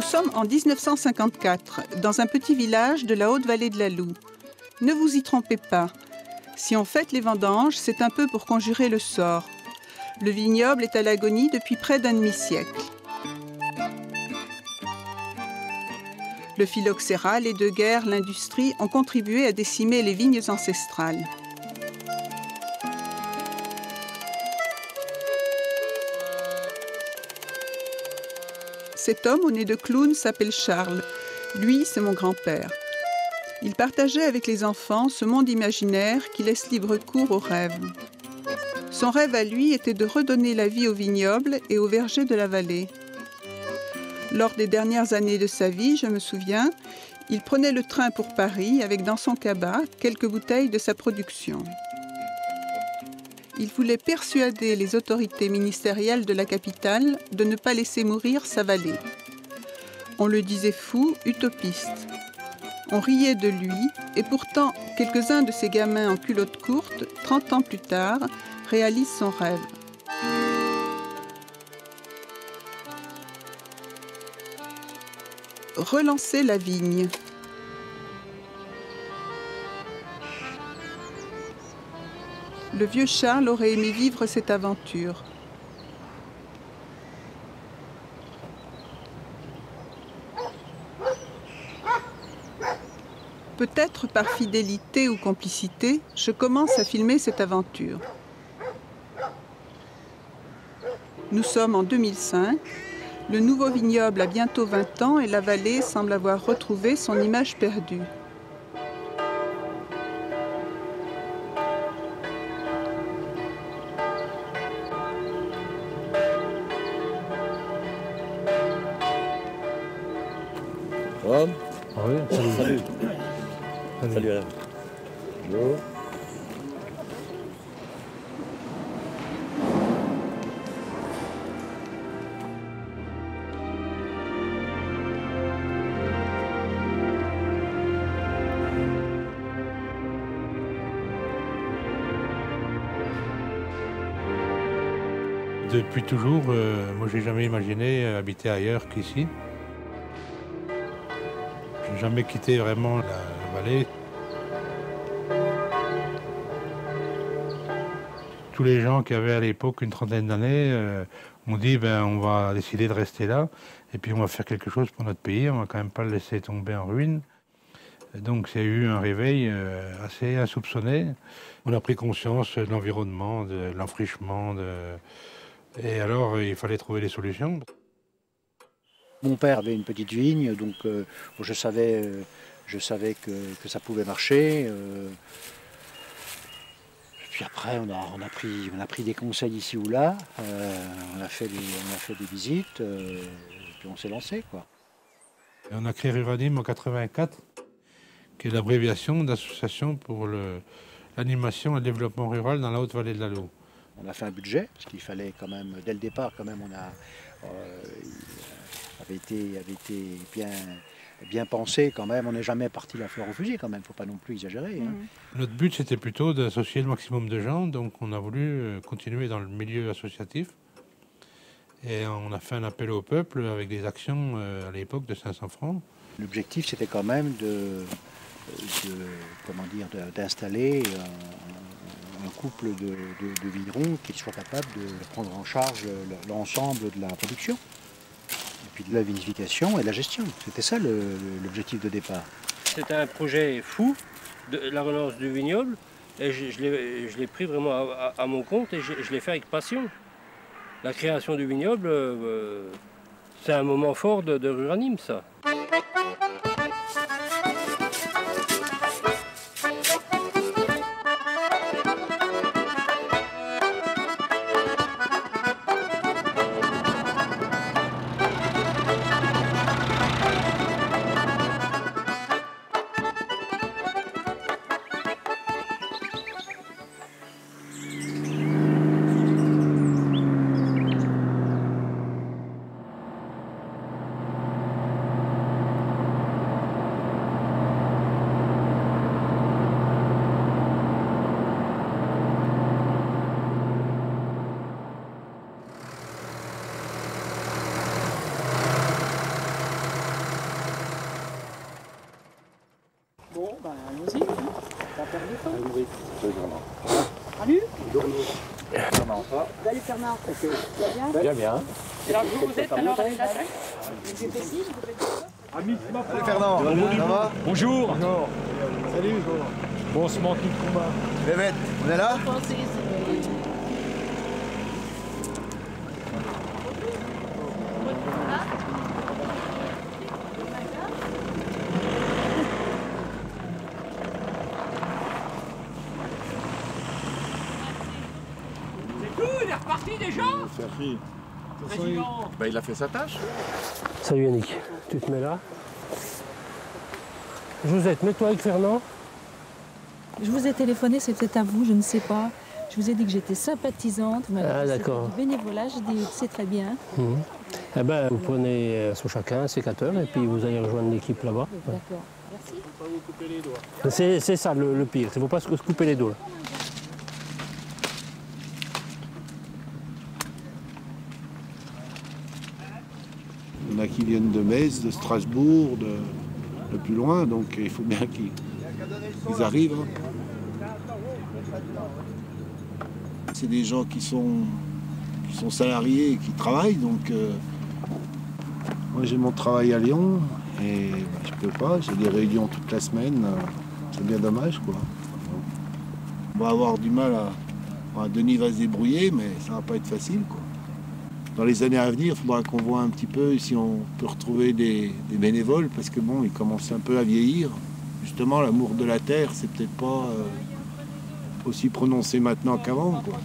sommes en 1954, dans un petit village de la Haute-Vallée de la Loue. Ne vous y trompez pas. Si on fête les vendanges, c'est un peu pour conjurer le sort. Le vignoble est à l'agonie depuis près d'un demi-siècle. Le phylloxéra, les deux guerres, l'industrie ont contribué à décimer les vignes ancestrales. Cet homme au nez de clown s'appelle Charles. Lui, c'est mon grand-père. Il partageait avec les enfants ce monde imaginaire qui laisse libre cours aux rêves. Son rêve à lui était de redonner la vie au vignoble et aux vergers de la vallée. Lors des dernières années de sa vie, je me souviens, il prenait le train pour Paris avec dans son cabas quelques bouteilles de sa production. Il voulait persuader les autorités ministérielles de la capitale de ne pas laisser mourir sa vallée. On le disait fou, utopiste. On riait de lui et pourtant, quelques-uns de ces gamins en culottes courtes, 30 ans plus tard, réalisent son rêve. Relancer la vigne. Le vieux Charles aurait aimé vivre cette aventure. Peut-être par fidélité ou complicité, je commence à filmer cette aventure. Nous sommes en 2005. Le nouveau vignoble a bientôt 20 ans et la vallée semble avoir retrouvé son image perdue. Rome. Oui, Salut. Salut Alain. Bonjour. Depuis toujours, moi j'ai jamais imaginé habiter ailleurs qu'ici. J'ai jamais quitté vraiment la vallée. Tous les gens qui avaient à l'époque une trentaine d'années ont dit on va décider de rester là et puis on va faire quelque chose pour notre pays, on va quand même pas le laisser tomber en ruine. Donc c'est eu un réveil assez insoupçonné. On a pris conscience de l'environnement, de l'enfrichement, et alors il fallait trouver des solutions. Mon père avait une petite vigne, donc je savais que ça pouvait marcher. Puis après, on a pris des conseils ici ou là, on a fait des visites, puis on s'est lancé, quoi. Et on a créé Ruranim en 84, qui est l'abréviation d'Association pour l'animation et le développement rural dans la Haute-Vallée de la Loue. On a fait un budget, parce qu'il fallait quand même, dès le départ, quand même, avait été bien pensé quand même. On n'est jamais parti la fleur au fusil quand même, faut pas non plus exagérer. Hein. Notre but c'était plutôt d'associer le maximum de gens, donc on a voulu continuer dans le milieu associatif. Et on a fait un appel au peuple avec des actions à l'époque de 500 francs. L'objectif c'était quand même d'installer un couple de vignerons qui soient capables de prendre en charge l'ensemble de la production, et puis de la vinification et de la gestion. C'était ça l'objectif de départ. C'était un projet fou, de la relance du vignoble, et je l'ai pris vraiment à mon compte et je l'ai fait avec passion. La création du vignoble, c'est un moment fort de Ruranim, ça. Bon, ben allons-y. On va perdre du temps. Oui, c'est vraiment. Salut. Comment ça va? Salut Fernand. Tu vas bien? Bien, bien. Et alors vous êtes alors avec la tête? Vous êtes ici? Vous faites quoi? Salut Fernand, ça va? Bonjour. Bonjour. Salut. Bon, on se manque de combat. Les bêtes, on est là? C'est tout, il est reparti déjà? Président. Ben, il a fait sa tâche. Salut Yannick, tu te mets là. Josette, mets-toi avec Fernand. Je vous ai téléphoné, c'est peut-être à vous, je ne sais pas. Je vous ai dit que j'étais sympathisante. Vous m'avez dit que d'accord. c'était du bénévolat, j'ai dit c'est très bien. Eh ben, vous prenez sur chacun un sécateur et puis vous allez rejoindre l'équipe là-bas. D'accord, merci. C'est ça le pire, il ne faut pas se couper les doigts. Il y en a qui viennent de Metz, de Strasbourg, de plus loin, donc il faut bien qu'ils arrivent. Hein. C'est des gens qui sont salariés et qui travaillent, donc moi j'ai mon travail à Lyon et je peux pas, j'ai des réunions toute la semaine, c'est bien dommage quoi. On va avoir du mal Denis va se débrouiller, mais ça va pas être facile quoi. Dans les années à venir, il faudra qu'on voit un petit peu si on peut retrouver des bénévoles, parce que bon, ils commencent un peu à vieillir. Justement, l'amour de la terre, c'est peut-être pas aussi prononcé maintenant qu'avant, quoi.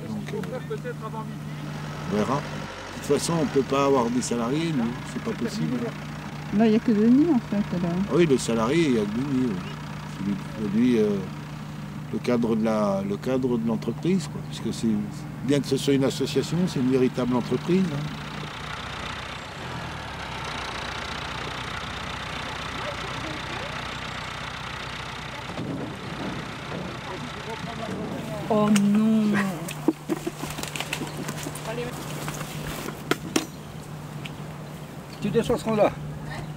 Donc, on verra. De toute façon, on ne peut pas avoir des salariés, nous, c'est pas possible. Là, il n'y a que Denis, en fait. Là. Oui, le salarié, il y a Denis. Oui. C'est lui, le cadre de l'entreprise, quoi. Puisque c'est bien que ce soit une association, c'est une véritable entreprise. Hein. Oh non. Tu descends ce rang-là.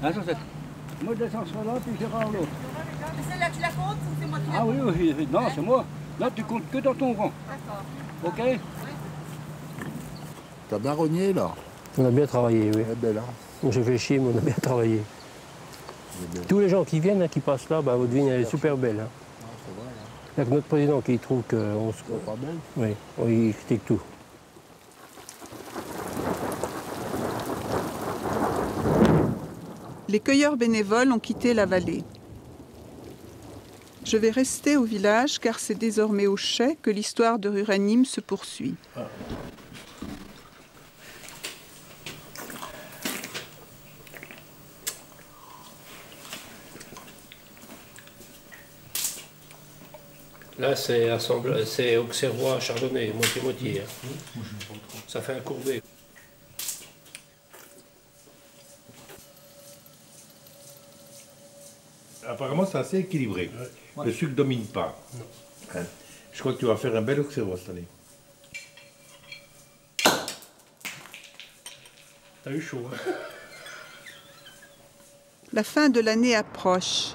Hein, Josette? Moi, je descends ce rang-là, puis je rends l'autre. Celle-là, tu la comptes ou c'est moi qui la Ah compte? oui, non, c'est moi. Là, tu comptes que dans ton rang. D'accord. OK? T'as baronnier, là. On a bien travaillé, oui. Elle est belle, hein. J'ai fait chier, mais on a bien travaillé. Tous les gens qui viennent, hein, qui passent là, votre vigne elle est super belle. Hein. Il n'y a que notre président qui trouve qu'on se... Pas belle. Oui, il critique tout. Les cueilleurs bénévoles ont quitté la vallée. Je vais rester au village car c'est désormais au Chais que l'histoire de Ruranim se poursuit. Là, c'est Auxerrois chardonnay, moitié-moitié. Hein. Ça fait un courbet. Apparemment, c'est assez équilibré. Ouais. Le sucre ne domine pas. Hein. Je crois que tu vas faire un bel Auxerrois cette année. T'as eu chaud, hein? La fin de l'année approche.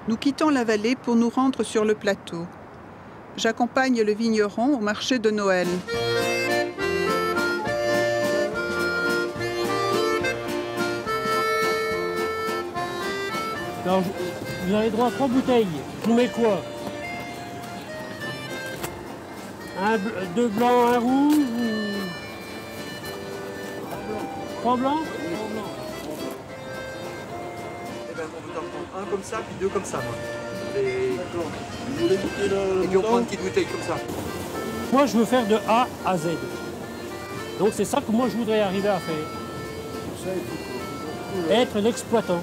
Nous quittons la vallée pour nous rendre sur le plateau. J'accompagne le vigneron au marché de Noël. Alors, vous avez droit à 3 bouteilles. Je vous mets quoi? 2 blancs, 1 rouge ou... 3 blancs? Eh ben, on vous en prend un comme ça, puis 2 comme ça, moi. Et Et on prend une petite bouteille comme ça. Moi, je veux faire de A à Z. Donc, c'est ça que moi, je voudrais arriver à faire. Être l'exploitant.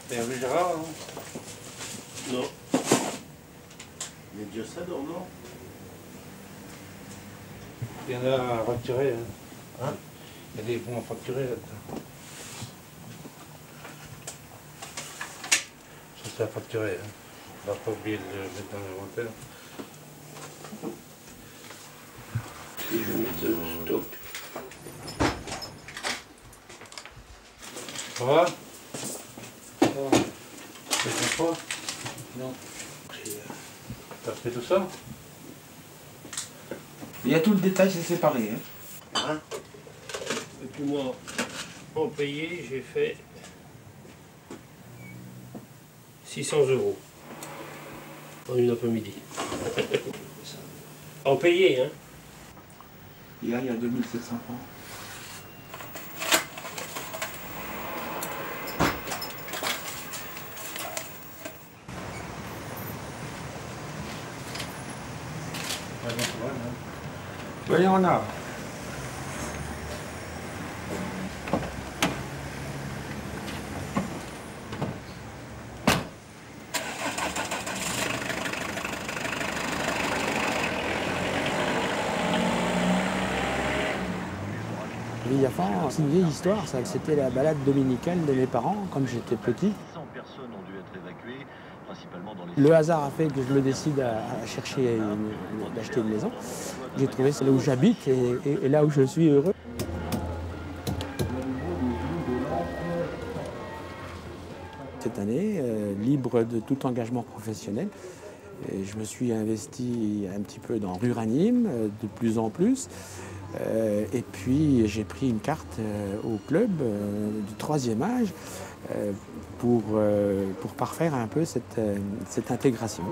Hervé Gérard, non? déjà ça, non? Il y en a à facturer. Hein? Il y a des bons à facturer là-dedans. Ça, c'est à facturer. Hein? On ne va pas oublier de le mettre dans l'inventaire. Et je vais mettre stop. Ça va? Ça va. C'est pas? Non. T'as fait tout ça? Il y a tout le détail, c'est séparé. Hein. Et puis moi, en payé, j'ai fait 600 € en une après-midi. En payé, hein? Hier, il y a 2700 francs. Oui, on a. Villafan, c'est une vieille histoire, ça. C'était la balade dominicale de mes parents quand j'étais petit. Le hasard a fait que je me décide à chercher d'acheter une maison. J'ai trouvé c'est là où j'habite et là où je suis heureux. Cette année, libre de tout engagement professionnel, je me suis investi un petit peu dans Ruranim, de plus en plus. Et puis j'ai pris une carte au club du 3e âge pour parfaire un peu cette intégration.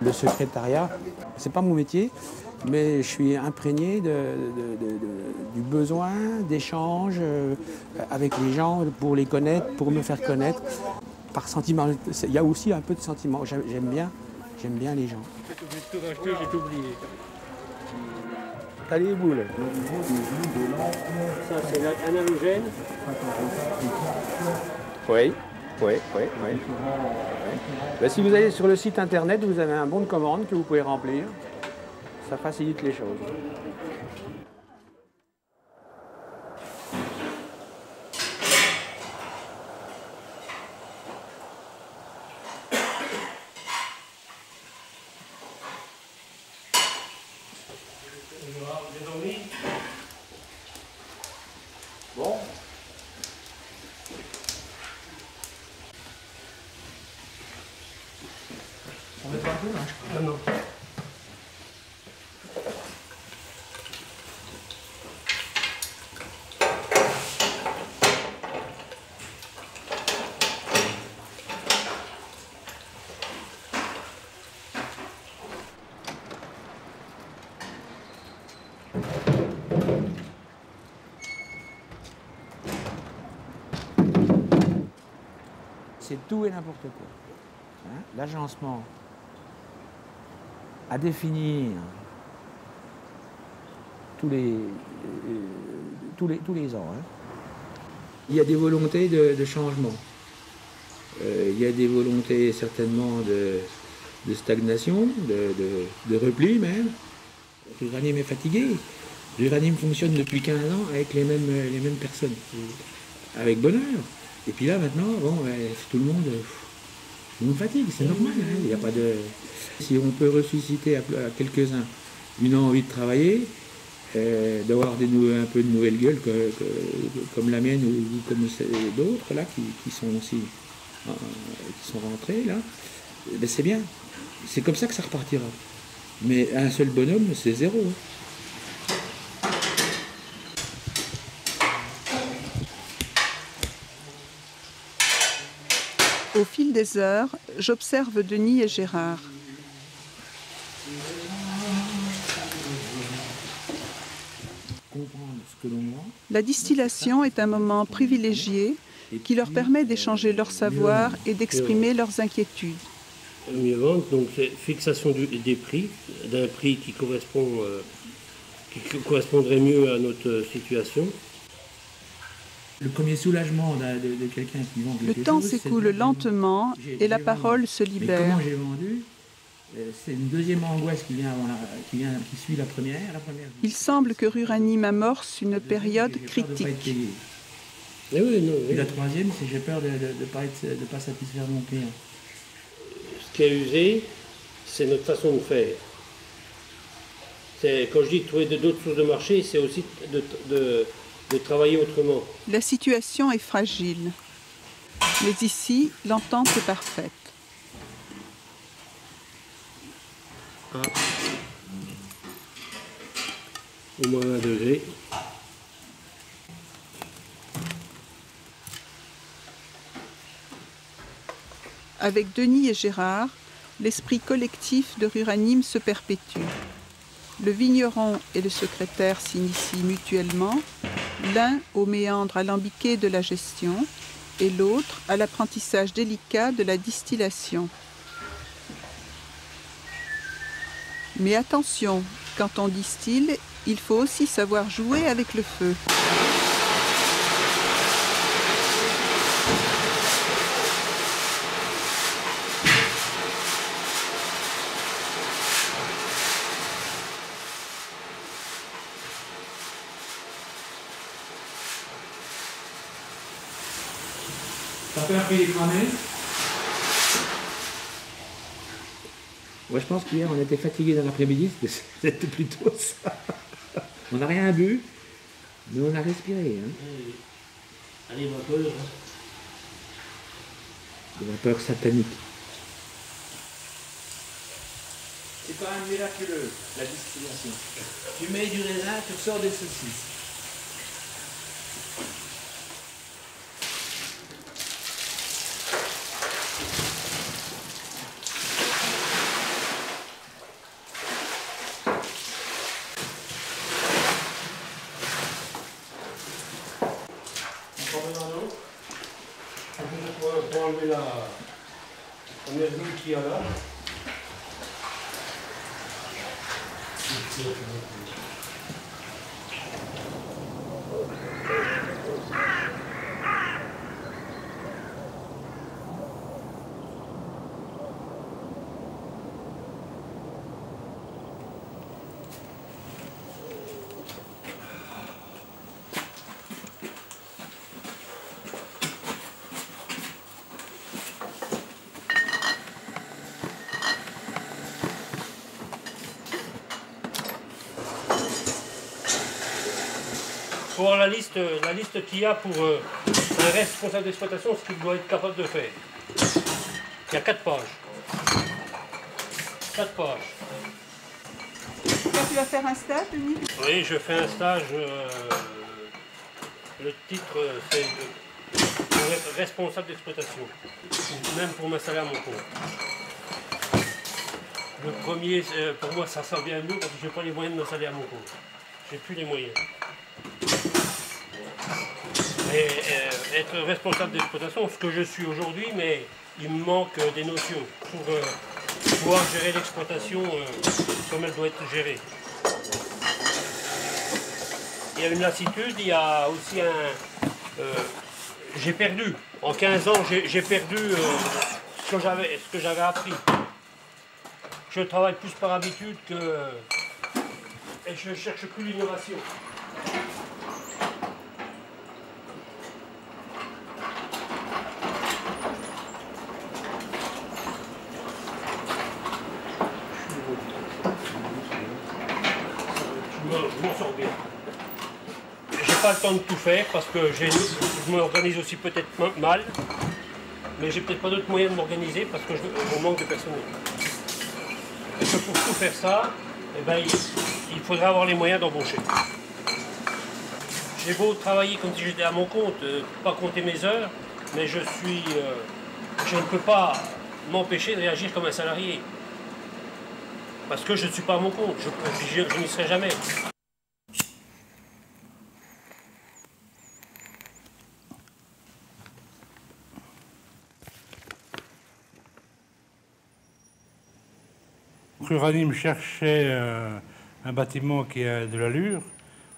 Le secrétariat, c'est pas mon métier, mais je suis imprégné du besoin d'échange avec les gens pour les connaître, pour me faire connaître. Par sentiment, il y a aussi un peu de sentiment. J'aime bien les gens. J'ai tout racheté, j'ai tout oublié. T'as les boules. Ça, c'est un halogène. Oui. Ben, si vous allez sur le site internet, vous avez un bon de commande que vous pouvez remplir. Ça facilite les choses. Bon. On met pas un peu là? Ah non. C'est tout et n'importe quoi. Hein? L'agencement à définir tous les ans. Hein? Il y a des volontés de changement. Il y a des volontés certainement de stagnation, de repli même. Ruranim est fatigué. Ruranim fonctionne depuis 15 ans avec les mêmes personnes, avec bonheur. Et puis là maintenant, bon, tout le monde fatigue, c'est normal. Hein, il y a pas de... Si on peut ressusciter à quelques-uns une envie de travailler, d'avoir un peu de nouvelles gueules comme la mienne ou comme d'autres là qui sont aussi qui sont rentrés là, ben c'est bien. C'est comme ça que ça repartira. Mais un seul bonhomme, c'est zéro. Au fil des heures, j'observe Denis et Gérard. La distillation est un moment privilégié qui leur permet d'échanger leur savoir et d'exprimer leurs inquiétudes. Mieux vendre, donc c'est fixation des prix, d'un prix qui correspondrait mieux à notre situation. Le premier soulagement de quelqu'un qui vend quelque chose... Le temps s'écoule lentement et la parole se libère. Mais comment j'ai vendu? C'est une deuxième angoisse qui suit la première. Il semble que Ruranim amorce une période critique. Et oui, non, oui. Et la troisième, c'est j'ai peur de ne pas satisfaire mon client. Ce qui est usé, c'est notre façon de faire. Quand je dis trouver d'autres sources de marché, c'est aussi de travailler autrement. La situation est fragile. Mais ici, l'entente est parfaite. Ah. Au moins 1 degré. Avec Denis et Gérard, l'esprit collectif de Ruranim se perpétue. Le vigneron et le secrétaire s'initient mutuellement, l'un aux méandres alambiqués de la gestion et l'autre à l'apprentissage délicat de la distillation. Mais attention, quand on distille, il faut aussi savoir jouer avec le feu. Ça fait un peu écraner. Moi, je pense qu'hier, on était fatigués dans l'après-midi, c'était plutôt ça. On n'a rien bu, mais on a respiré. Hein. Allez, vapeur. Des vapeurs sataniques. C'est quand même miraculeux, la distillation. Tu mets du raisin, tu ressors des saucisses. Pour enlever la merdouille qu'il y a là. Pour voir la liste qu'il y a pour un responsable d'exploitation, ce qu'il doit être capable de faire. Il y a 4 pages. 4 pages. Toi, tu vas faire un stage, Denis? Oui, je fais un stage. Le titre, c'est responsable d'exploitation. Même pour m'installer à mon compte. Le premier, pour moi, ça sent bien mieux parce que je n'ai pas les moyens de m'installer à mon compte. J'ai plus les moyens. Mais être responsable d'exploitation, ce que je suis aujourd'hui, mais il me manque des notions pour pouvoir gérer l'exploitation comme elle doit être gérée. Il y a une lassitude, il y a aussi un... j'ai perdu, en 15 ans, j'ai perdu ce que j'avais appris. Je travaille plus par habitude que... et je ne cherche plus l'innovation. Je m'en sors bien. J'ai pas le temps de tout faire parce que je m'organise aussi peut-être mal, mais j'ai peut-être pas d'autres moyens de m'organiser parce que on manque de personnel. Et que pour tout faire ça, eh ben, il faudrait avoir les moyens d'embaucher. J'ai beau travailler comme si j'étais à mon compte, pas compter mes heures, mais je ne peux pas m'empêcher de réagir comme un salarié. Parce que je ne suis pas à mon compte, je n'y serai jamais. Ruranim cherchait un bâtiment qui a de l'allure.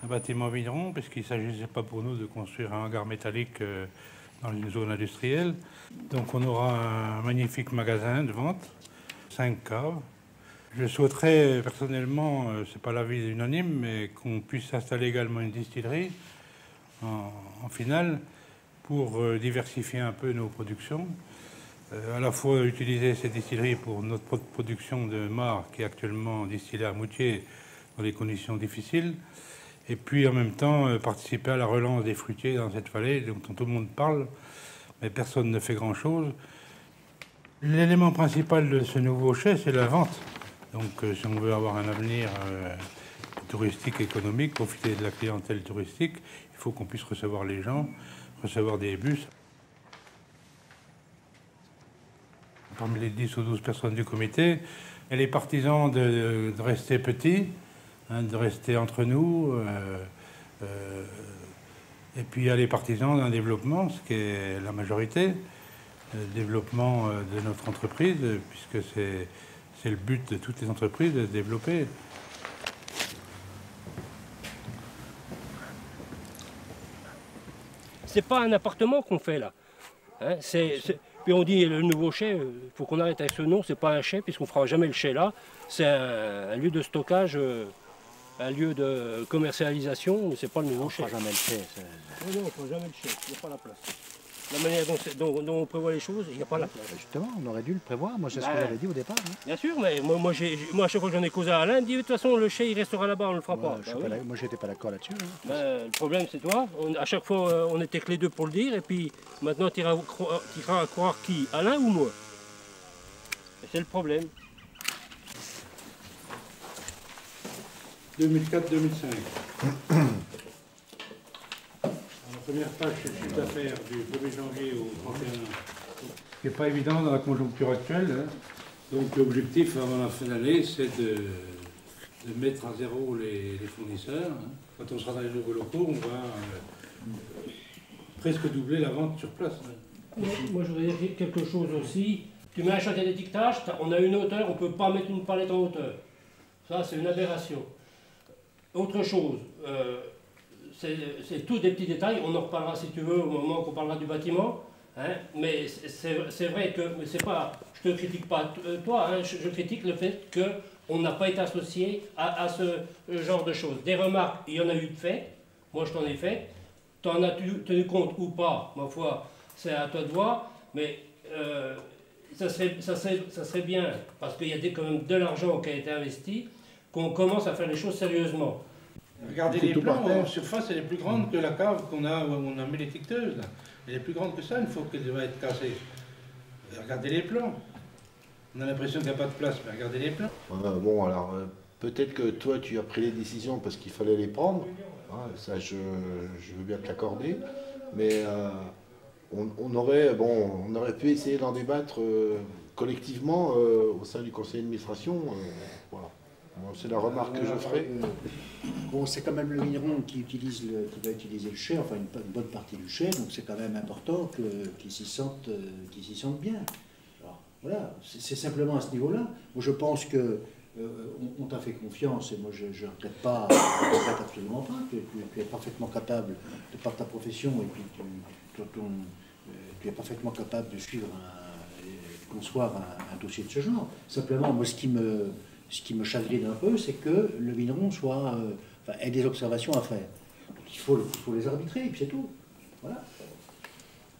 un bâtiment vigneron, puisqu'il ne s'agissait pas pour nous de construire un hangar métallique dans une zone industrielle. Donc on aura un magnifique magasin de vente, 5 caves. Je souhaiterais personnellement, ce n'est pas l'avis unanime, mais qu'on puisse installer également une distillerie en finale pour diversifier un peu nos productions. À la fois utiliser ces distilleries pour notre production de marc qui est actuellement distillée à Moutier dans des conditions difficiles, et puis en même temps participer à la relance des fruitiers dans cette vallée dont tout le monde parle, mais personne ne fait grand-chose. L'élément principal de ce nouveau chai, c'est la vente. Donc si on veut avoir un avenir touristique, économique, profiter de la clientèle touristique, il faut qu'on puisse recevoir les gens, recevoir des bus. Parmi les 10 ou 12 personnes du comité, elle est partisan de rester petit, hein, de rester entre nous, et puis elle est partisan d'un développement, ce qui est la majorité, le développement de notre entreprise, puisque c'est le but de toutes les entreprises de se développer. C'est pas un appartement qu'on fait là. Hein, Puis on dit le nouveau chai, il faut qu'on arrête avec ce nom, c'est pas un chai puisqu'on fera jamais le chai là. C'est un lieu de stockage, un lieu de commercialisation, mais c'est pas le nouveau chai. On fera jamais le chai. Non, on fera jamais le chai, il n'y a pas la place. La manière dont on prévoit les choses, il n'y a pas la place. Justement, on aurait dû le prévoir, moi c'est ce que j'avais dit au départ. Hein. Bien sûr, mais moi à chaque fois que j'en ai causé à Alain, il me dit de toute façon le chai il restera là-bas, on ne le fera pas. Moi j'étais pas d'accord là-dessus. Hein. Le problème c'est toi, à chaque fois on était que les deux pour le dire, et puis maintenant tu iras à croire qui, Alain ou moi? Et c'est le problème. 2004-2005. La première page, c'est le chiffre d'affaires du 1er janvier au 31. Ce qui n'est pas évident dans la conjoncture actuelle. Hein. Donc l'objectif avant la fin d'année, c'est de mettre à zéro les fournisseurs. Hein. Quand on sera dans les nouveaux locaux, on va presque doubler la vente sur place. Hein. Moi je voudrais dire quelque chose aussi. Tu mets un chantier d'étiquetage, on a une hauteur, on ne peut pas mettre une palette en hauteur. Ça c'est une aberration. Autre chose. C'est tous des petits détails, on en reparlera si tu veux au moment qu'on parlera du bâtiment, hein, mais c'est vrai que c'est pas, je ne te critique pas toi, hein, je critique le fait qu'on n'a pas été associé à ce genre de choses. Des remarques, il y en a eu de fait, moi je t'en ai fait, tu en as tenu compte ou pas, ma foi, c'est à toi de voir, mais ça serait bien, parce qu'il y a quand même de l'argent qui a été investi, qu'on commence à faire les choses sérieusement. Regardez les plans, en surface, elle est plus grande que la cave qu'on a où on a mis l'étiqueteuse. Elle est plus grande que ça une fois qu'elle va être cassée. Regardez les plans. On a l'impression qu'il n'y a pas de place, mais regardez les plans. Bon, alors, peut-être que toi, tu as pris les décisions parce qu'il fallait les prendre. Ça, je veux bien te l'accorder. Mais on aurait pu essayer d'en débattre collectivement au sein du conseil d'administration. Voilà. C'est la remarque que je ferai. Bon, c'est quand même le vigneron qui va utiliser le chai, enfin une bonne partie du chai, donc c'est quand même important qu'ils s'y sentent bien. Alors, voilà, c'est simplement à ce niveau-là. Moi, je pense que on t'a fait confiance, et moi je ne regrette pas, absolument pas, tu es parfaitement capable, de par ta profession, et puis tu es parfaitement capable de suivre, de concevoir un dossier de ce genre. Simplement, moi, ce qui me chagrine un peu, c'est que le vigneron ait des observations à faire. Donc, il faut les arbitrer, et puis c'est tout. Voilà.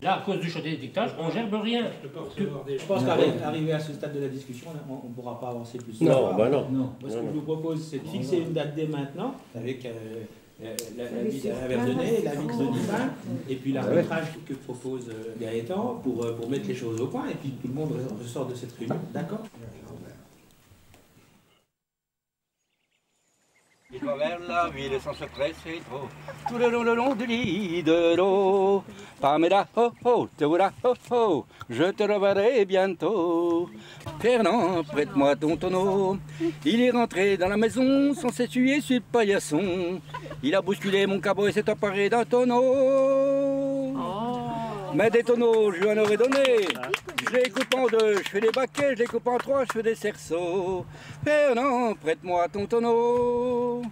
Là, à cause du chantier d'étiquetage, on ne gerbe rien. Je pense qu'arrivé à ce stade de la discussion, on ne pourra pas avancer plus. Non, bah non. Moi, ce que je vous propose, c'est de fixer une date dès maintenant, avec l'avis de Verdonnet, l'avis de Zonifin, et puis l'arbitrage que propose Gaëtan pour mettre les choses au point, et puis tout le monde ressort de cette réunion. D'accord ? Il va vers la ville sans se presser trop, tout le long du lit de l'eau. Pamela, oh oh, Théoura, oh oh, je te reverrai bientôt. Fernand, prête-moi ton tonneau. Il est rentré dans la maison sans s'essuyer sur le paillasson. Il a bousculé mon cabot et s'est emparé d'un tonneau. Mais des tonneaux, je lui en aurais donné. Je les coupe en deux, je fais des baquets, je les coupe en trois, je fais des cerceaux. Fernand, prête-moi ton tonneau.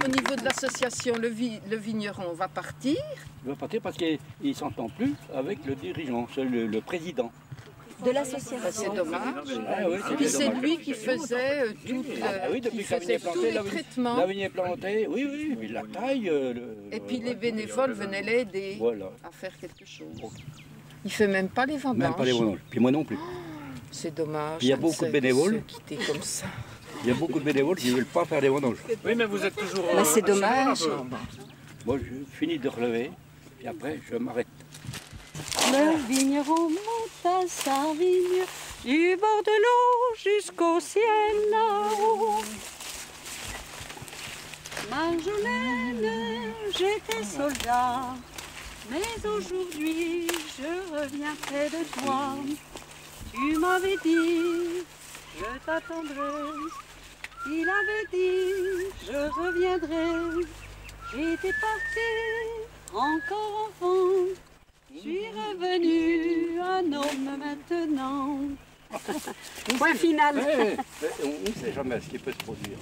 Au niveau de l'association, le vigneron va partir. Il va partir parce qu'il ne s'entend plus avec le dirigeant, c'est le président. De l'association. C'est dommage. Ah, oui, et puis c'est lui qui faisait tous les traitements. La vigne est plantée, oui, oui, la taille. Et puis les bénévoles venaient l'aider à faire quelque chose. Il ne fait même pas les vendanges. Même pas les vendanges, puis moi non plus. C'est dommage. Il y a beaucoup de bénévoles. Comme ça. Il y a beaucoup de bénévoles qui ne veulent pas faire les vendanges. Oui, mais vous êtes toujours... Mais c'est dommage. Moi, je finis de relever, et après, je m'arrête. Le vigneron monte à sa vigne, du bord de l'eau jusqu'au ciel là-haut. Marjolaine, j'étais soldat, mais aujourd'hui je reviens près de toi. Tu m'avais dit, je t'attendrai. Il avait dit, je reviendrai. J'étais parti, encore enfant. Je suis revenu, un homme maintenant. Point final. On ne sait jamais ce qui peut se produire.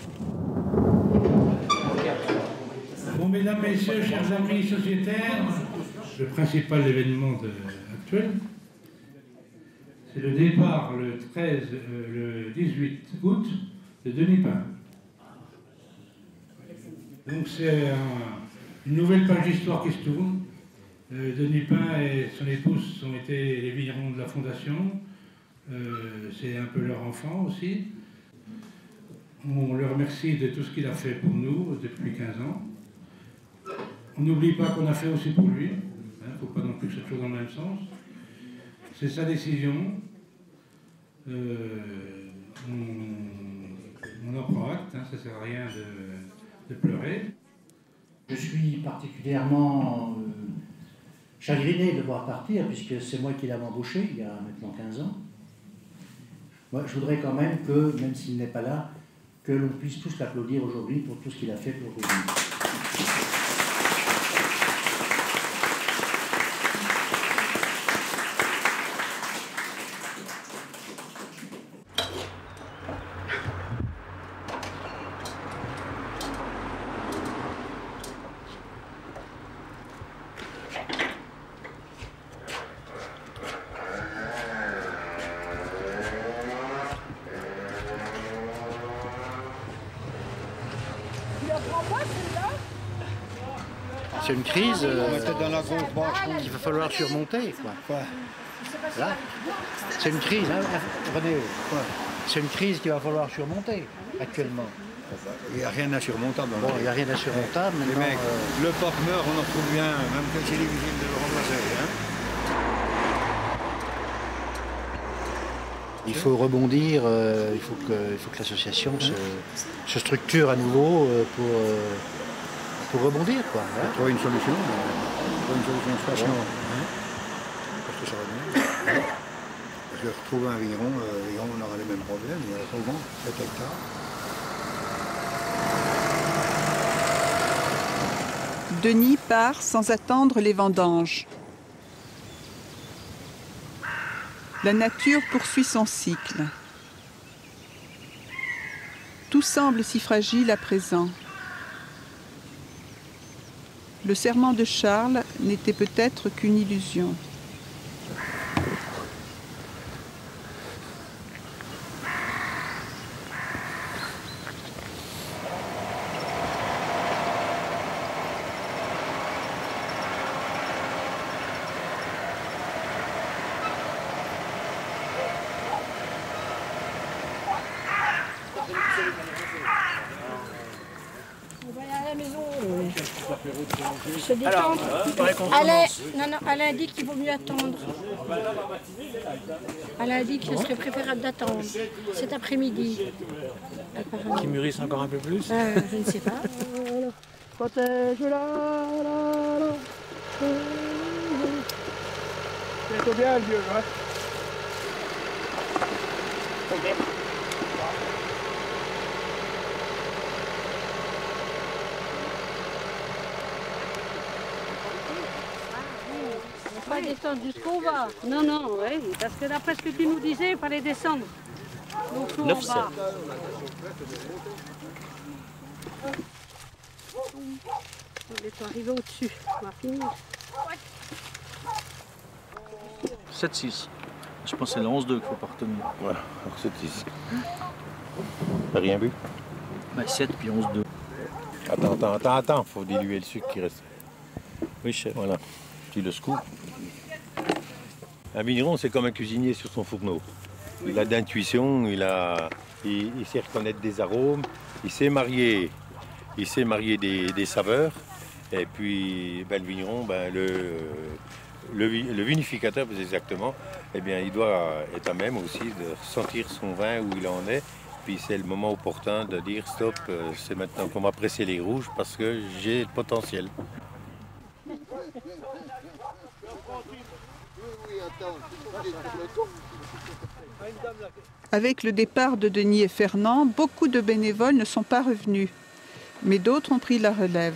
Bon, mesdames, messieurs, chers amis sociétaires, le principal événement actuel, c'est le départ le 18 août de Denis Pin. Donc c'est une nouvelle page d'histoire qui se tourne. Denis Pin et son épouse ont été les vignerons de la Fondation. C'est un peu leur enfant aussi. On le remercie de tout ce qu'il a fait pour nous depuis 15 ans. On n'oublie pas qu'on a fait aussi pour lui. Il ne faut pas non plus que ce soit dans le même sens. C'est sa décision. On en prend acte, ça ne sert à rien de pleurer. Je suis particulièrement chagriné de le voir partir, puisque c'est moi qui l'avais embauché il y a maintenant 15 ans. Moi, je voudrais quand même que, même s'il n'est pas là, que l'on puisse tous l'applaudir aujourd'hui pour tout ce qu'il a fait pour nous. C'est une crise qu'il va falloir surmonter. Là, c'est une crise, hein, René. C'est une crise qu'il va falloir surmonter actuellement. Il n'y a rien d'insurmontable. Bon, il n'y a rien d'insurmontable. Les mecs, le porc meurt, on en trouve bien, même que c'est difficile de le remplacer. Hein. Il faut rebondir, il faut que l'association se structure à nouveau pour rebondir, quoi. Hein. Trouver une solution, de façon. Parce que ça va bien. Parce que retrouver un vigneron, on aura les mêmes problèmes. Il y a souvent 7 hectares. Denis part sans attendre les vendanges. La nature poursuit son cycle. Tout semble si fragile à présent. Le serment de Charles n'était peut-être qu'une illusion. Se détendre. Alain dit qu'il vaut mieux attendre. Alain dit que ce serait préférable d'attendre cet après-midi. Qui mûrisse encore un peu plus Je ne sais pas. Protège-la. C'est bien le vieux, hein. Pas descendre jusqu'au bas. Non, non, oui, parce que d'après ce que tu nous disais, il fallait descendre. Donc tout en bas. On est arrivé au-dessus. On va finir. 7-6. Je pense que c'est le 11-2 qu'il ne faut pas retenir. Voilà, alors 7-6. T'as rien vu? 7 puis 11-2. Attends, faut diluer le sucre qui reste. Oui, chef. Voilà, tu le scoop. Un vigneron, c'est comme un cuisinier sur son fourneau. Il a d'intuition, il sait reconnaître des arômes, il sait marier des saveurs. Et puis, le vigneron, le vinificateur, plus exactement, eh bien, il doit être à même aussi de sentir son vin où il en est. Puis c'est le moment opportun de dire stop, c'est maintenant qu'on va presser les rouges parce que j'ai le potentiel. Avec le départ de Denis et Fernand, beaucoup de bénévoles ne sont pas revenus, mais d'autres ont pris la relève.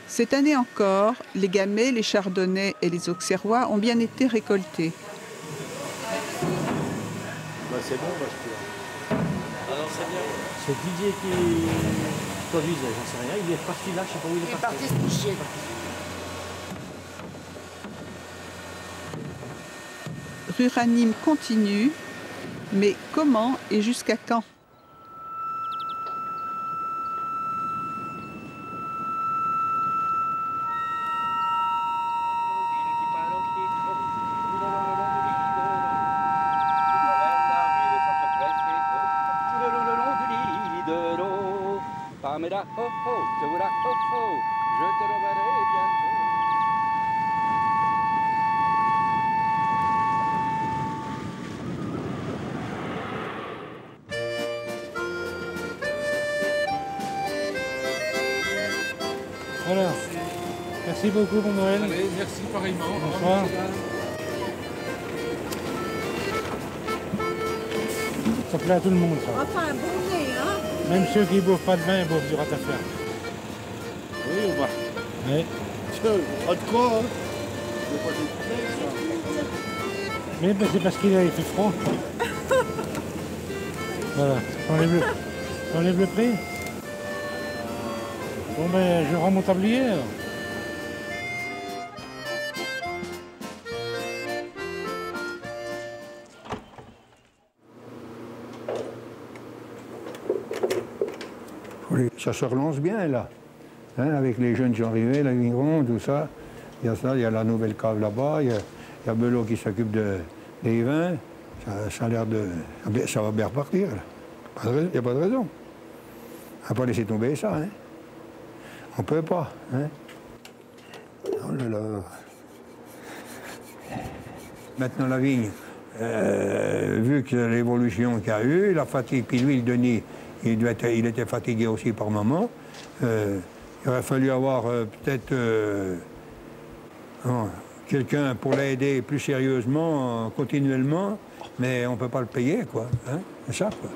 Cette année encore, les gamay, les chardonnays et les auxerrois ont bien été récoltés. C'est bon, je peux. Alors c'est bien. C'est Didier qui conduisait, j'en sais rien. Il est parti là, je sais pas où il est parti. Il est parti se coucher. Ruranime continue, mais comment et jusqu'à quand ? Pamela, ho ho, te voilà, ho ho, je te reverrai bientôt. Voilà. Merci beaucoup pour Noël. Allez, merci pareillement. Bonsoir. Ça plaît à tout le monde, ça. Enfin, un bon nez, hein. Même ceux qui ne bouffent pas de vin bouffent du ratafia. Oui, on va. Oui. Pas de quoi, hein. Mais c'est parce qu'il a fait froid. Voilà. J'enlève le prix. Bon ben, je rends mon tablier alors. Ça se relance bien là, hein, avec les jeunes qui sont arrivés, les vignerons, tout ça. Il y a ça, il y a la nouvelle cave là-bas, il y a Belot qui s'occupe des vins. Ça a l'air de... Ça va bien repartir là. Il n'y a pas de raison. On ne va pas laisser tomber ça, hein. On ne peut pas, hein. Oh là là. Maintenant la vigne, vu que l'évolution qu'il y a eu, la fatigue, puis lui, le Denis, il était fatigué aussi par moment. Il aurait fallu avoir peut-être quelqu'un pour l'aider plus sérieusement, continuellement, mais on ne peut pas le payer, quoi. Hein? C'est ça, quoi.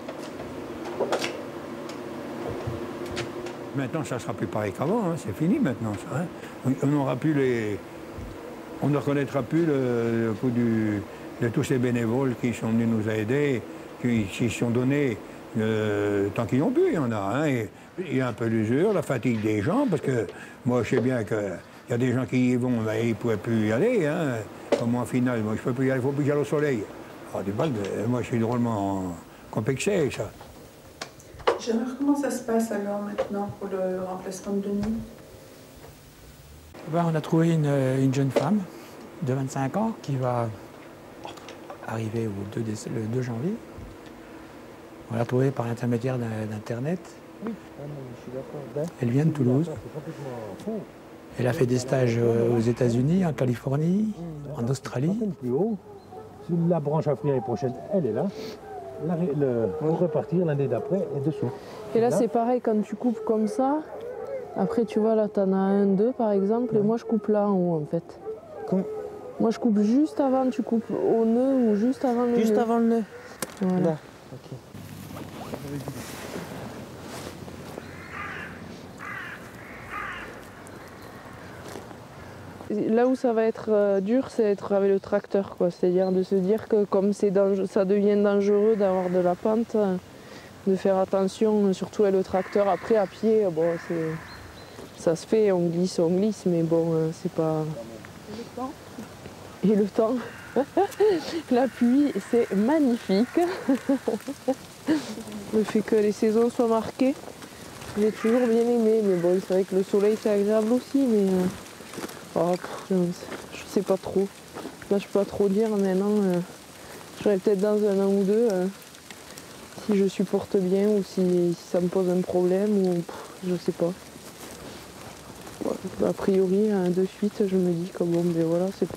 Maintenant, ça ne sera plus pareil qu'avant, hein. C'est fini maintenant, ça. Hein? On n'aura plus les... On ne reconnaîtra plus le coup de tous ces bénévoles qui sont venus nous aider, qui se sont donnés tant qu'ils ont pu, il y en a. Hein, et il y a un peu l'usure, la fatigue des gens, parce que moi, je sais bien qu'il y a des gens qui y vont, mais ils ne pouvaient plus y aller. Hein, comme moi, en finale, moi, je ne peux plus y aller, il faut plus que j'aille au soleil. Alors, du mal, moi, je suis drôlement complexé avec ça. Gérard, comment ça se passe alors maintenant pour le remplacement de Denis? On a trouvé une jeune femme de 25 ans qui va arriver le 2 janvier. On l'a trouvée par l'intermédiaire d'Internet. Oui, je suis d'accord. Elle vient de Toulouse. Elle a fait des stages aux États-Unis, en Californie, en Australie. Plus haut, si la branche à fruits l'année prochaine, elle est là. Pour repartir l'année d'après est dessous. Et là, c'est pareil, quand tu coupes comme ça, après tu vois là, tu en as un, deux par exemple, et moi je coupe là en haut en fait. Moi je coupe juste avant, tu coupes au nœud ou juste avant le nœud. Juste avant le nœud. Voilà. Là, ok. Là où ça va être dur, c'est être avec le tracteur, quoi. C'est-à-dire de se dire que comme ça devient dangereux d'avoir de la pente, de faire attention, surtout avec le tracteur. Après, à pied, bon, ça se fait, on glisse, mais bon, c'est pas... Et le temps. La pluie, c'est magnifique. Le fait que les saisons soient marquées, j'ai toujours bien aimé. Mais bon, c'est vrai que le soleil, c'est agréable aussi, mais... je sais pas trop. Là, je peux pas trop dire maintenant. J'aurais peut-être dans un an ou deux, si je supporte bien ou si ça me pose un problème, ou je sais pas. A priori, de suite, je me dis que bon, ben voilà, c'est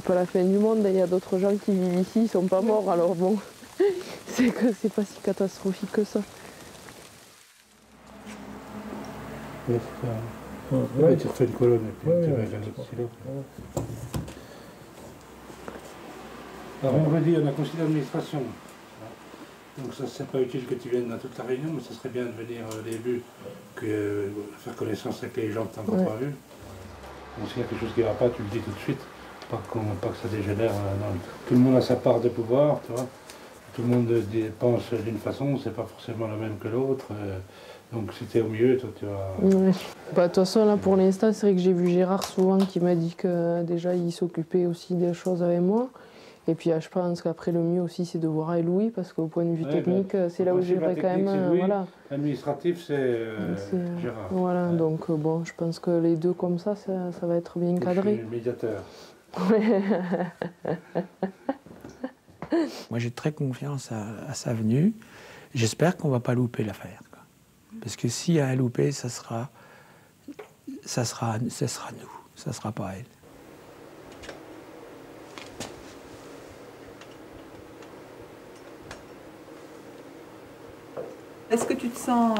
pas la fin du monde. Il y a d'autres gens qui vivent ici, ils sont pas morts, alors bon, c'est que c'est pas si catastrophique que ça. Oui, c'est ça. Ouais, tu refais une colonne et puis tu vas avec un autre silo. Alors on va dire, on a conseil d'administration. Donc ça, c'est pas utile que tu viennes dans toute la réunion, mais ce serait bien de venir au début, faire connaissance avec les gens que tu n'as encore pas vus. Donc s'il y a quelque chose qui ne va pas, tu le dis tout de suite, pas que ça dégénère. Tout le monde a sa part de pouvoir, tu vois. Tout le monde pense d'une façon, c'est pas forcément la même que l'autre. Donc si tu es au milieu, toi tu vas... Ouais. De toute façon, là pour l'instant, c'est vrai que j'ai vu Gérard souvent qui m'a dit que déjà il s'occupait aussi des choses avec moi. Et puis je pense qu'après le mieux aussi c'est de voir avec Louis, parce qu'au point de vue technique, c'est là où j'aimerais quand même... voilà. L'administratif c'est Gérard. Voilà, donc bon, je pense que les deux comme ça va être bien cadré. Je suis médiateur. Moi j'ai très confiance à sa venue. J'espère qu'on ne va pas louper l'affaire. Parce que s'il y a à louper, ça sera nous, ça sera pas elle. Est-ce que tu te sens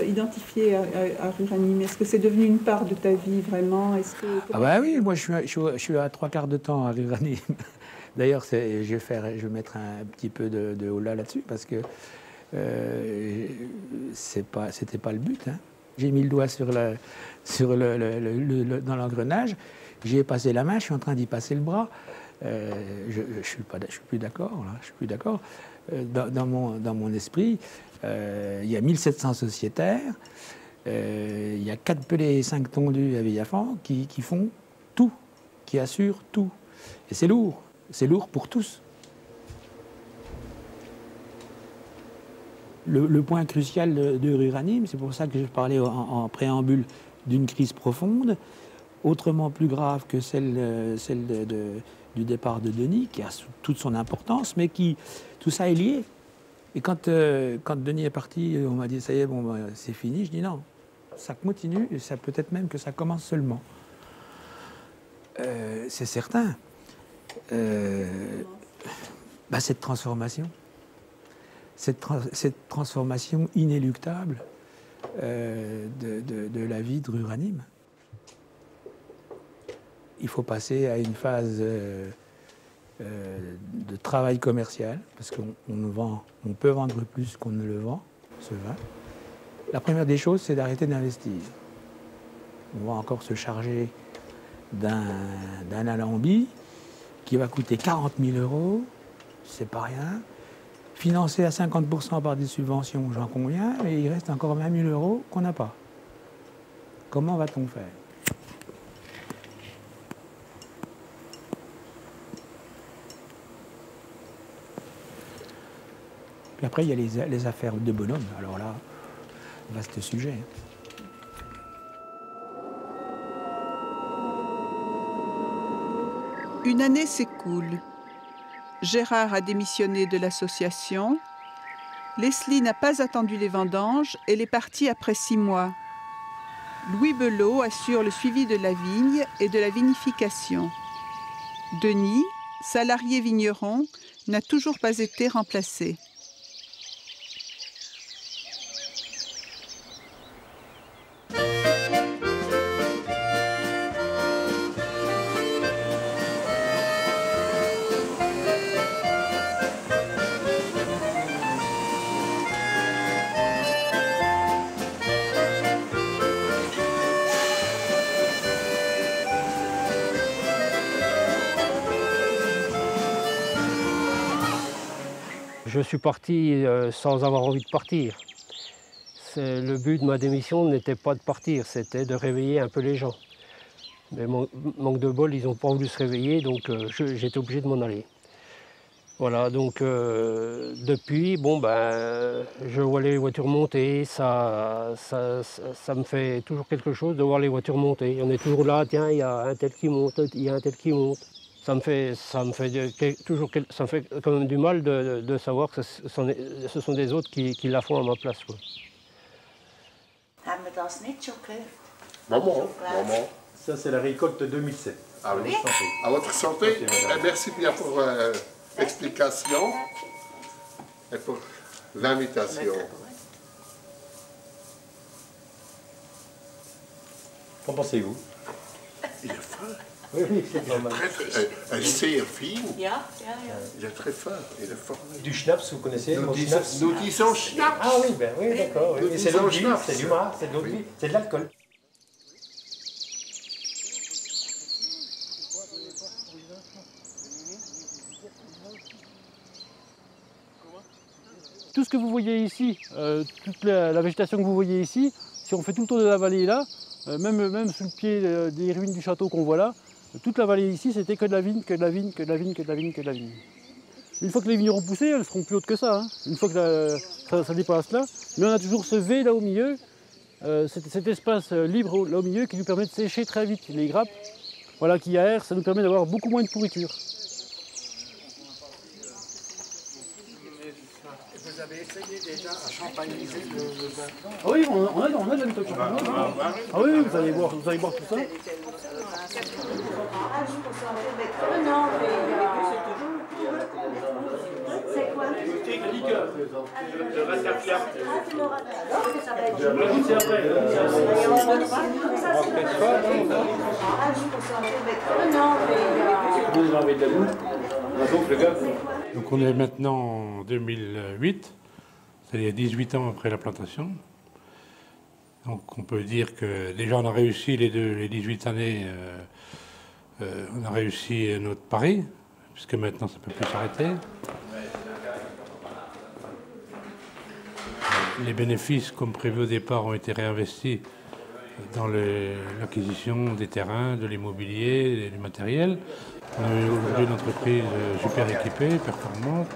identifié à Ruranime? Est-ce que c'est devenu une part de ta vie vraiment? Ah bah oui, moi je suis à 3/4 de temps à Ruranime. D'ailleurs, je vais mettre un petit peu de holà là-dessus, parce que c'était pas le but. Hein. J'ai mis le doigt dans l'engrenage, j'y ai passé la main, je suis en train d'y passer le bras. Je suis plus d'accord. Je suis plus d'accord. Dans mon esprit, il y a 1700 sociétaires, il y a 4 pelés et 5 tondus à Villafan qui font tout, qui assurent tout. Et c'est lourd. C'est lourd pour tous. Le point crucial de Ruranime, c'est pour ça que je parlais en préambule d'une crise profonde, autrement plus grave que celle du départ de Denis, qui a toute son importance, mais tout ça est lié. Et quand Denis est parti, on m'a dit, ça y est, bon, c'est fini. Je dis non, ça continue, et ça peut-être même que ça commence seulement. C'est certain. Cette transformation. Cette transformation inéluctable de la vie de Ruranime. Il faut passer à une phase de travail commercial, parce on peut vendre plus qu'on ne le vend, ce vin. La première des choses, c'est d'arrêter d'investir. On va encore se charger d'un alambi qui va coûter 40 000 €, c'est pas rien. Financé à 50% par des subventions, j'en conviens, mais il reste encore 20 000 € qu'on n'a pas. Comment va-t-on faire? Puis après, il y a les affaires de bonhomme. Alors là, vaste sujet. Une année s'écoule. Gérard a démissionné de l'association. Leslie n'a pas attendu les vendanges, elle est partie après 6 mois. Louis Belot assure le suivi de la vigne et de la vinification. Denis, salarié vigneron, n'a toujours pas été remplacé. je suis parti sans avoir envie de partir. Le but de ma démission n'était pas de partir, c'était de réveiller un peu les gens. Mais manque de bol, ils n'ont pas voulu se réveiller, donc j'étais obligé de m'en aller. Voilà, donc depuis, bon ben, je vois les voitures monter, ça me fait toujours quelque chose de voir les voitures monter. On est toujours là, tiens, il y a un tel qui monte, il y a un tel qui monte. Ça me fait quand même du mal de savoir que ce sont des autres qui la font à ma place, quoi. Haben wir das nicht schon gehört? Maman. Ça, c'est la récolte 2007. Ah oui. À votre santé. Merci bien pour l'explication et pour l'invitation. Qu'en pensez-vous? Il est fin. Oui, c'est pas mal. Un serre fine. Ja. Il est très fin. Il est formé. Du schnapps, vous connaissez? Nous disons schnapps. Ah oui, ben oui, d'accord. Oui. Et c'est de l'eau de vie, c'est du mar, c'est de l'eau de vie, c'est de l'alcool. Tout ce que vous voyez ici, toute la végétation que vous voyez ici, si on fait tout le tour de la vallée là, même sous le pied des ruines du château qu'on voit là, toute la vallée ici c'était que de la vigne, que de la vigne, que de la vigne, que de la vigne, que de la vigne. Une fois que les vignes auront poussé, elles seront plus hautes que ça, hein. Une fois que ça dépasse là, mais on a toujours ce V là au milieu, cet espace libre là au milieu qui nous permet de sécher très vite les grappes, voilà, qui aèrent, ça nous permet d'avoir beaucoup moins de pourriture. Vous avez essayé déjà à champagniser le vin? Ah oui, on a de la méthode champagnoise. Ah oui, vous allez boire tout ça. C'est quoi? Le liqueur, le ratafia. Donc on est maintenant en 2008, c'est-à-dire 18 ans après la plantation. Donc on peut dire que déjà on a réussi les 18 années, on a réussi notre pari, puisque maintenant ça ne peut plus s'arrêter. Les bénéfices, comme prévu au départ, ont été réinvestis dans l'acquisition des terrains, de l'immobilier, du matériel. On a aujourd'hui une entreprise super équipée, performante.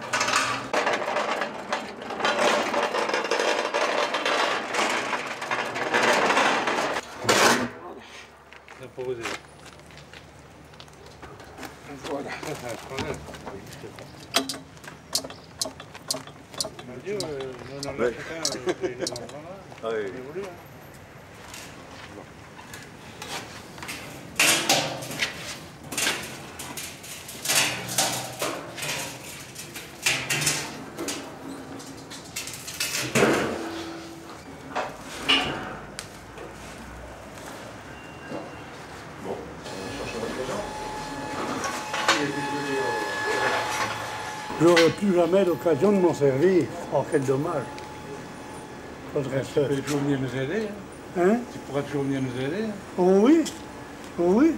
Voilà. J'aurais plus jamais l'occasion de m'en servir. Oh, quel dommage. Faudrait Tu peux toujours venir nous aider. Hein? Tu pourras toujours venir nous aider. Oh oui, oh oui.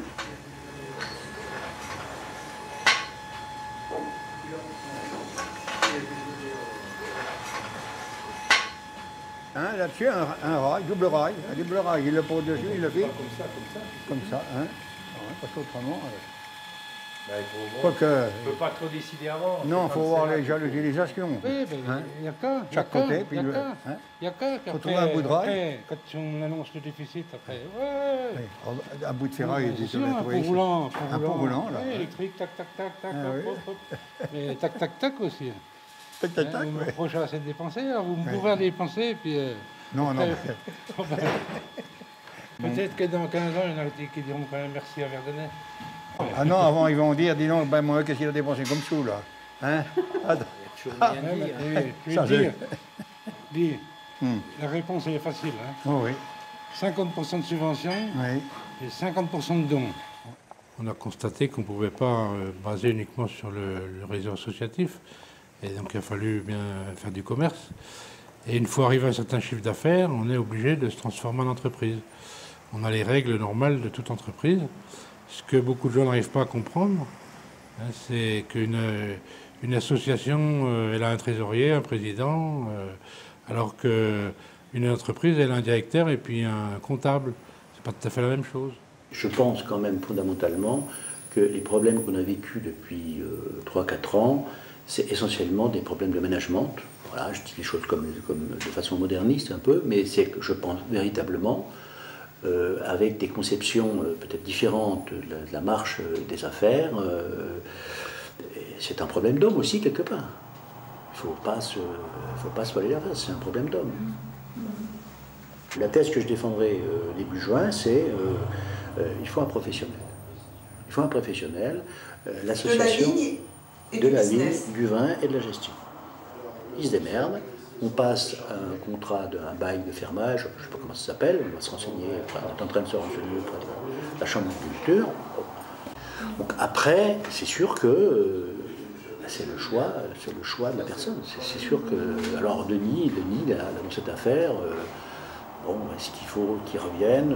Hein, là-dessus, un rail, double rail, il le pose dessus, il le fait. Comme ça, hein. Ouais, parce qu'autrement. Ben, on ne peut pas trop décider avant. Non, il faut voir déjà l'utilisation. Oui, ben, il n'y a qu'à. Chaque côté, puis il n'y a qu'à. Faut trouver un bout de rail. Quand on annonce le déficit, après, oui. Un bout de ferraille, un pot roulant. Un pot roulant, là. Oui, électrique, tac, tac, tac, tac, hop. Mais tac, tac, tac aussi. Tac, tac, tac, vous me reprochez assez de dépenser, alors vous me pouvez à dépenser, puis... Non. Peut-être que dans 15 ans, il y en a qui diront quand même merci à Verdonnet. Ah non, avant ils vont dire, dis donc, ben moi, qu'est-ce qu'il a dépensé comme sous, là? Hein? Dis, la réponse elle est facile. Hein? Oh, oui. 50% de subventions et 50% de dons. On a constaté qu'on ne pouvait pas baser uniquement sur le réseau associatif. Et donc il a fallu bien faire du commerce. Et une fois arrivé à un certain chiffre d'affaires, on est obligé de se transformer en entreprise. On a les règles normales de toute entreprise. Ce que beaucoup de gens n'arrivent pas à comprendre, hein, c'est qu'une Une association, elle a un trésorier, un président, alors qu'une entreprise, elle a un directeur et puis un comptable. C'est pas tout à fait la même chose. Je pense quand même fondamentalement que les problèmes qu'on a vécus depuis 3-4 ans, c'est essentiellement des problèmes de management. Voilà, je dis les choses comme de façon moderniste un peu, mais c'est, je pense, véritablement, avec des conceptions peut-être différentes de la marche des affaires, c'est un problème d'homme aussi, quelque part. Il ne faut pas se voiler la face, c'est un problème d'homme. La thèse que je défendrai début juin, c'est il faut un professionnel. Il faut un professionnel, l'association de la vigne, du vin et de la gestion. Ils se démerdent, on passe un contrat, un bail de fermage, je ne sais pas comment ça s'appelle, on va se renseigner, on est en train de se renseigner auprès de la Chambre de culture. Donc après, c'est sûr que c'est le choix de la personne. C'est sûr que, alors Denis dans cette affaire, bon, est-ce qu'il faut qu'il revienne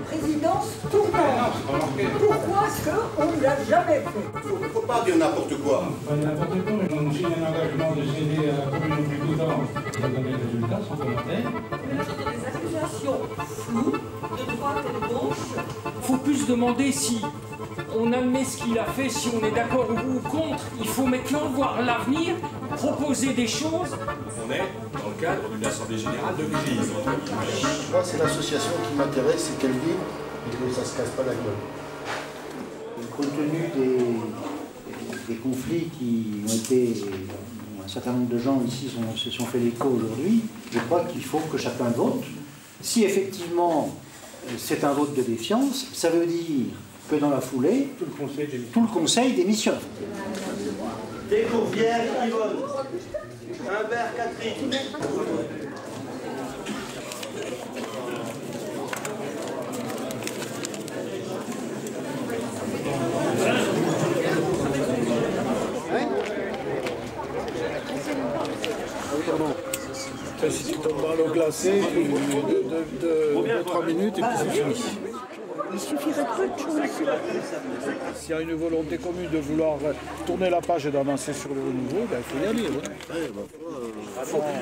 Présidence tournante. Pourquoi est-ce qu'on ne l'a jamais fait? Il ne faut pas dire n'importe quoi. Pas n'importe quoi, mais on signe un engagement de céder à la commune au plus tôt temps. On va donner le résultat sans commentaire. J'entends des accusations floues de droite et de gauche. Il faut plus demander si on admet ce qu'il a fait, si on est d'accord ou contre. Il faut maintenant voir l'avenir, proposer des choses. On est dans le cadre d'une assemblée générale de l'Église. Moi, c'est l'association qui m'intéresse, c'est qu'elle vive et que ça ne se casse pas la gueule. Compte tenu des conflits qui ont été, un certain nombre de gens ici se sont fait l'écho aujourd'hui, je crois qu'il faut que chacun vote. Si effectivement c'est un vote de défiance, ça veut dire que dans la foulée, tout le conseil démissionne. Découvrière Yvonne, Humbert Catherine. Si tu tombes dans l'eau glacée, 2-3 minutes et puis c'est fini. Il suffirait peu de choses. S'il y a une volonté commune de vouloir tourner la page et d'avancer sur le nouveau, ben, il faut y aller.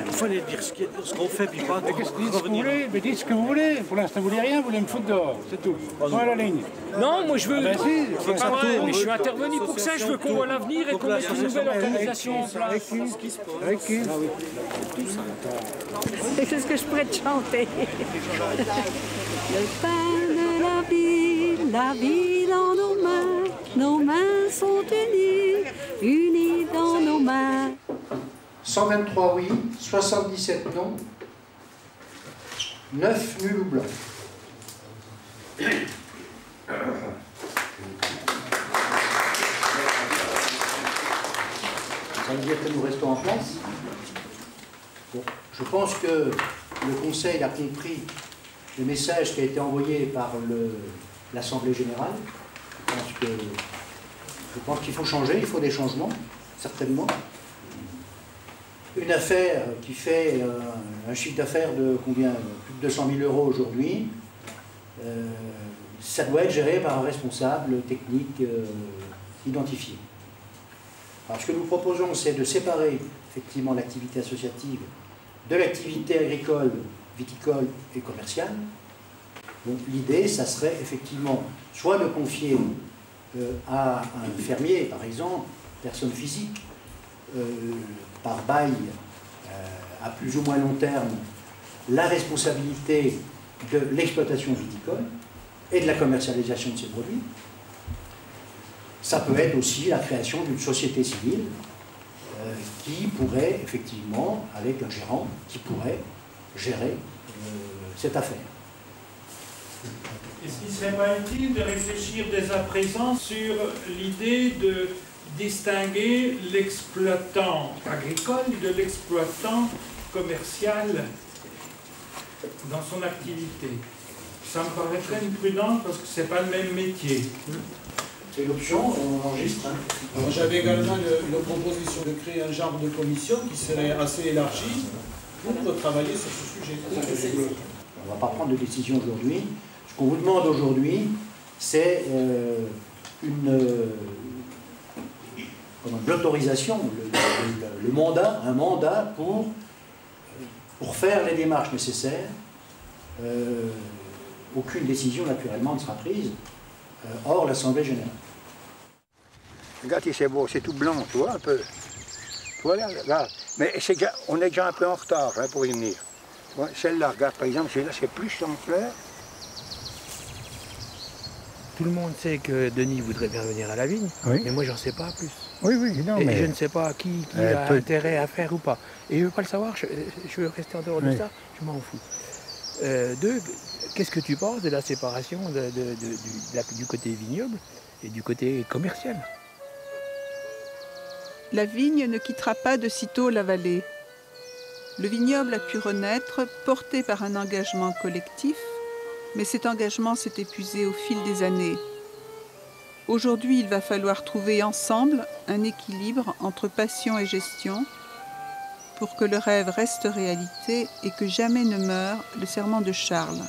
Il faut aller dire ce qu'on fait, puis pas dites ce que vous voulez, mais dites ce que vous voulez. Pour l'instant, vous voulez rien, vous voulez me foutre dehors, c'est tout. Voilà la ligne. Non, moi je veux. C'est pas vrai, mais je suis intervenu pour ça. Je veux qu'on voit l'avenir et qu'on mette une nouvelle organisation en place. Avec qui? C'est ce que je pourrais te chanter. Le pain de la vie dans nos mains sont unies dans nos mains. 123 oui, 77 non, 9 nuls ou blancs. Ça veut dire que nous restons en place. Bon, je pense que le Conseil a compris le message qui a été envoyé par l'Assemblée générale. Je pense qu'il faut changer, il faut des changements, certainement. Une affaire qui fait un chiffre d'affaires de combien? Plus de 200 000 € aujourd'hui, ça doit être géré par un responsable technique identifié. Alors, ce que nous proposons, c'est de séparer effectivement l'activité associative de l'activité agricole, viticole et commerciale. Donc l'idée, ça serait effectivement soit de confier à un fermier, par exemple, personne physique, par bail à plus ou moins long terme, la responsabilité de l'exploitation viticole et de la commercialisation de ces produits. Ça peut être aussi la création d'une société civile qui pourrait effectivement, avec un gérant, qui pourrait gérer cette affaire. Est-ce qu'il ne serait pas utile de réfléchir dès à présent sur l'idée de distinguer l'exploitant agricole de l'exploitant commercial dans son activité? Ça me paraîtrait une prudence parce que ce n'est pas le même métier. C'est l'option, on enregistre. Hein. J'avais également une proposition de créer un genre de commission qui serait assez élargie pour travailler sur ce sujet. On ne va pas prendre de décision aujourd'hui. Ce qu'on vous demande aujourd'hui, c'est l'autorisation, le mandat, un mandat pour faire les démarches nécessaires. Aucune décision, naturellement, ne sera prise hors l'Assemblée générale. Regarde, c'est beau, c'est tout blanc, tu vois, un peu. Voilà, regarde. Mais on est déjà un peu en retard hein, pour y venir. Celle-là, regarde, par exemple, celle-là, c'est plus en fleurs. Tout le monde sait que Denis voudrait bien venir à la vigne, oui. Mais moi, j'en sais pas plus. Oui, oui, non, et mais... je ne sais pas qui a intérêt à faire ou pas. Et je ne veux pas le savoir, je veux rester en dehors de ça, je m'en fous. Deux, qu'est-ce que tu penses de la séparation du côté vignoble et du côté commercial? La vigne ne quittera pas de sitôt la vallée. Le vignoble a pu renaître, porté par un engagement collectif, mais cet engagement s'est épuisé au fil des années. Aujourd'hui, il va falloir trouver ensemble un équilibre entre passion et gestion pour que le rêve reste réalité et que jamais ne meure le serment de Charles.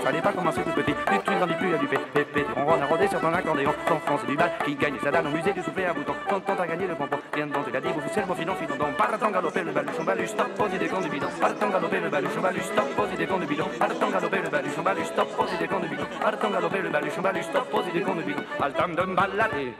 Fallait pas commencer tout petit, plus tu grandis plus, il y a du pépé. On ronde à rôder sur ton accordéon, ton France du bal qui gagne sa dalle au musée du soufflet à bouton. Quand t'as gagné le pompon, viens donc te la dire, vous faites le filon, filon donc. Partant galoper le baluchon, baluch, stop, pose des cons du bidon. Partant galoper le baluchon, baluch, stop, pose des cons du bidon. Partant galoper le baluchon, baluch, stop, pose des cons du bidon. Partant galoper le baluchon, baluch, stop, pose des cons du bidon. Pas le temps de me balader.